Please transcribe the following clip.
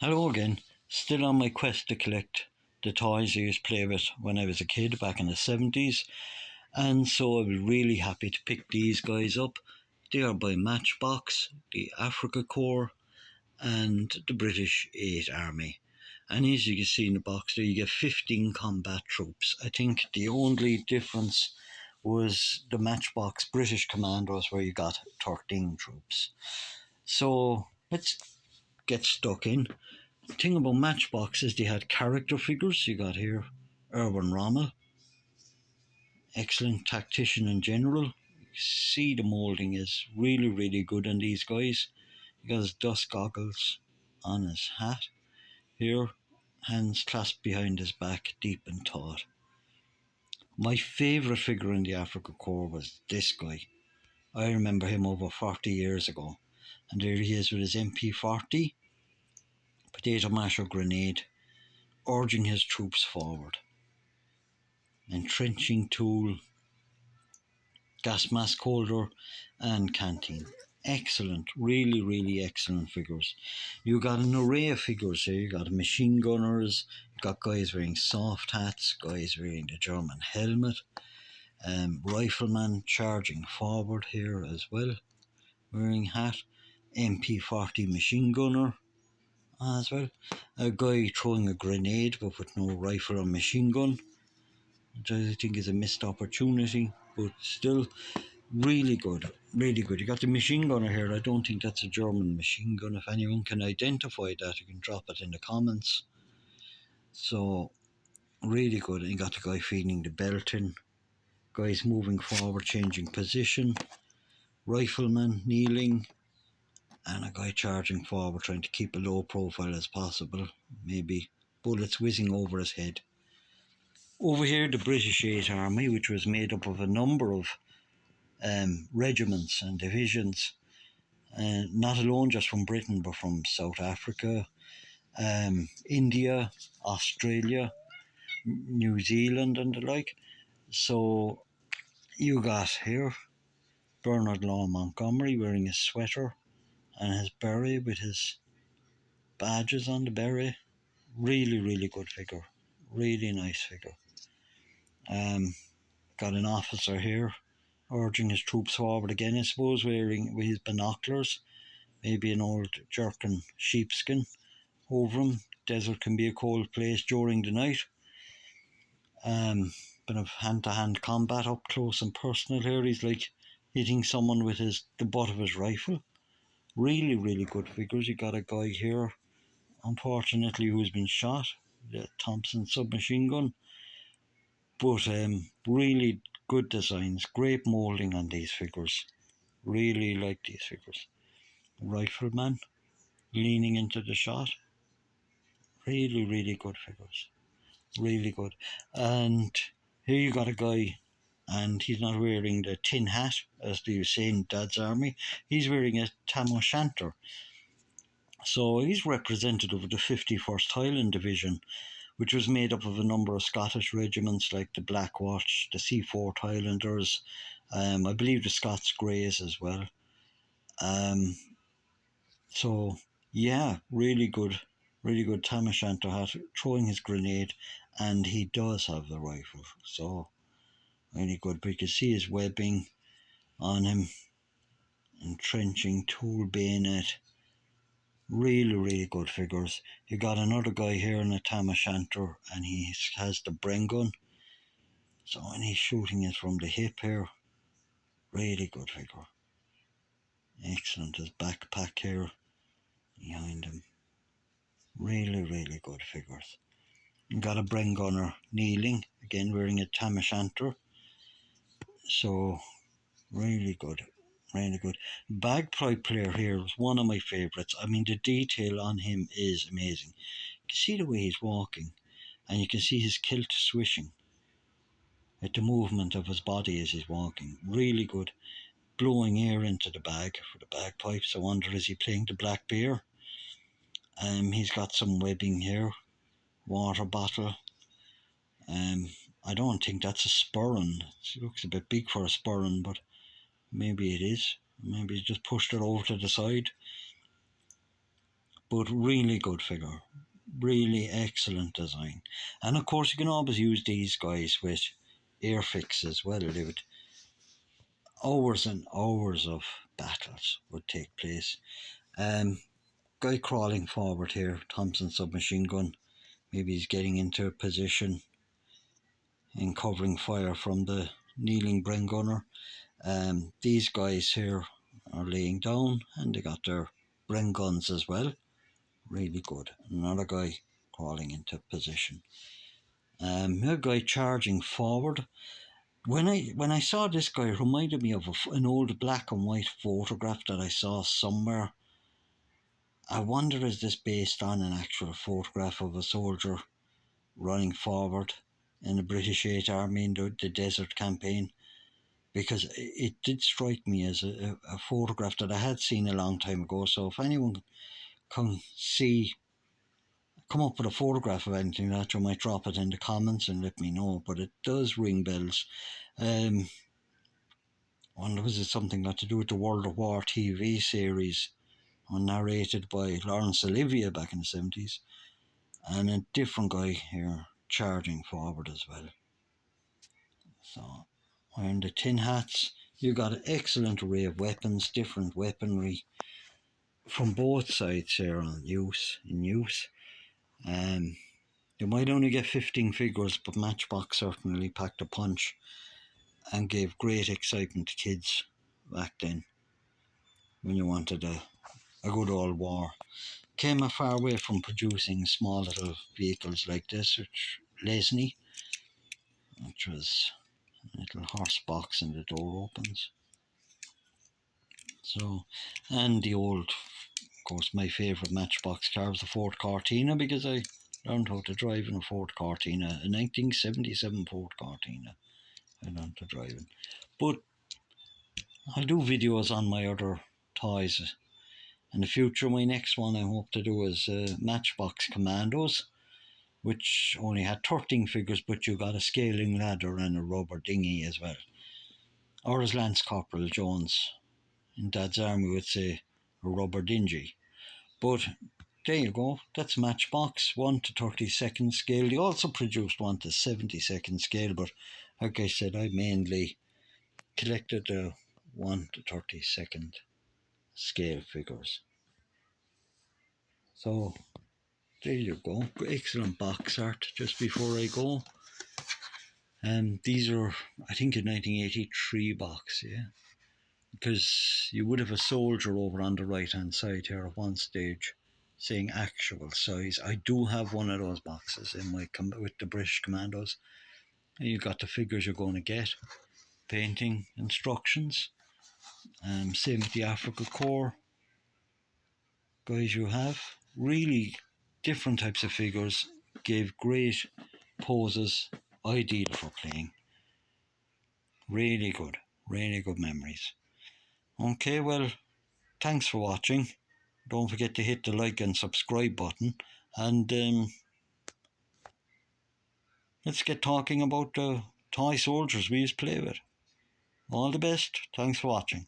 Hello again. Still on my quest to collect the toys I used to play with when I was a kid back in the 70s. And so I was really happy to pick these guys up. They are by Matchbox, the Afrika Corps, and the British 8th Army. And as you can see in the box there, you get 15 combat troops. I think the only difference was the Matchbox British Commandos, where you got 13 troops. So let's get stuck in. The thing about Matchbox is they had character figures. You got here Erwin Rommel, excellent tactician and general. You see the moulding is really, really good on these guys. He got his dust goggles on his hat here, hands clasped behind his back, deep in thought. My favourite figure in the Afrika Corps was this guy. I remember him over 40 years ago. And there he is with his MP40, potato masher grenade, urging his troops forward. Entrenching tool, gas mask holder, and canteen. Excellent, really, really excellent figures. You got an array of figures here. You got machine gunners, you got guys wearing soft hats, guys wearing the German helmet, rifleman charging forward here as well, wearing hat, MP40 machine gunner as well, a guy throwing a grenade but with no rifle or machine gun, which I think is a missed opportunity, but still really good, really good. You got the machine gunner here. I don't think that's a German machine gun. If anyone can identify that, you can drop it in the comments. So really good. And you got the guy feeding the belt in, guys moving forward, changing position, rifleman kneeling, and a guy charging forward, trying to keep a low profile as possible. Maybe bullets whizzing over his head. Over here, the British 8th Army, which was made up of a number of regiments and divisions, not alone just from Britain, but from South Africa, India, Australia, New Zealand, and the like. So you got here Bernard Law Montgomery wearing his sweater and his beret with his badges on the beret. Really, really good figure. Really nice figure. Got an officer here urging his troops forward again, I suppose, wearing with his binoculars, maybe an old jerkin sheepskin over him. Desert can be a cold place during the night. Bit of hand-to-hand combat up close and personal here. He's like hitting someone with the butt of his rifle. Really, really good figures. You got a guy here, unfortunately, who's been shot. The Thompson submachine gun. But really good designs, great moulding on these figures. Really like these figures. Rifleman leaning into the shot. Really, really good figures. Really good. And here you got a guy, and he's not wearing the tin hat, as they say in Dad's Army. He's wearing a tam o' shanter. So he's representative of the 51st Highland Division, which was made up of a number of Scottish regiments like the Black Watch, the Seaforth Highlanders, I believe the Scots Greys as well. So yeah, really good tam o' shanter hat, throwing his grenade, and he does have the rifle. So really good. But you can see his webbing on him, entrenching tool bayonet. Really, really good figures. You got another guy here in a tam o' shanter, and he has the Bren gun. So when he's shooting it from the hip here, really good figure. Excellent. His backpack here behind him. Really, really good figures. You got a Bren gunner kneeling, again wearing a tam o' shanter. So really good. Really good. Bagpipe player here is one of my favourites. I mean, the detail on him is amazing. You can see the way he's walking, and you can see his kilt swishing at the movement of his body as he's walking. Really good. Blowing air into the bag for the bagpipes. I wonder, is he playing the Black Bear? He's got some webbing here. Water bottle. I don't think that's a spurren. It looks a bit big for a spurren, but maybe it is. Maybe he just pushed it over to the side. but really good figure. Really excellent design. And of course, you can always use these guys with airfix as well. They would, hours and hours of battles would take place. Guy crawling forward here, Thompson submachine gun. Maybe he's getting into a position in covering fire from the kneeling Bren gunner. These guys here are laying down and they got their Bren guns as well. Really good. Another guy crawling into position. A guy charging forward. When I saw this guy, it reminded me of an old black and white photograph that I saw somewhere. I wonder, is this based on an actual photograph of a soldier running forward in the British Eighth Army in the Desert Campaign? Because it did strike me as a photograph that I had seen a long time ago. So if anyone can come up with a photograph of anything that, you might drop it in the comments and let me know. But it does ring bells. I wonder, was it something got to do with the World of War TV series, narrated by Laurence Olivier back in the 70s? And a different guy here charging forward as well. So, wearing the tin hats, you got an excellent array of weapons, different weaponry from both sides here in use. You might only get 15 figures, but Matchbox certainly packed a punch and gave great excitement to kids back then when you wanted a good old war. Came a far way from producing small little vehicles like this, which Lesney, which was a little horse box and the door opens. So, and the old, of course, my favourite Matchbox car was the Ford Cortina, because I learned how to drive in a Ford Cortina, a 1977 Ford Cortina. I learned to drive in. But I'll do videos on my other toys in the future. My next one I hope to do is Matchbox Commandos, which only had 13 figures, but you got a scaling ladder and a rubber dinghy as well. Or as Lance Corporal Jones in Dad's Army would say, a rubber dingy. But there you go, that's Matchbox, 1 to 32nd scale. They also produced 1 to 72nd scale, but like I said, I mainly collected the 1 to 32nd scale figures. So there you go, excellent box art. Just before I go, these are, I think, a 1983 box, yeah, because you would have a soldier over on the right hand side here at one stage saying actual size. I do have one of those boxes in my with the British Commandos, and you got the figures you're going to get, painting instructions. Same with the Afrika Korps guys. You have really different types of figures, gave great poses, ideal for playing. Really good memories. Okay, well, thanks for watching. Don't forget to hit the like and subscribe button, and let's get talking about the toy soldiers we used to play with. All the best. Thanks for watching.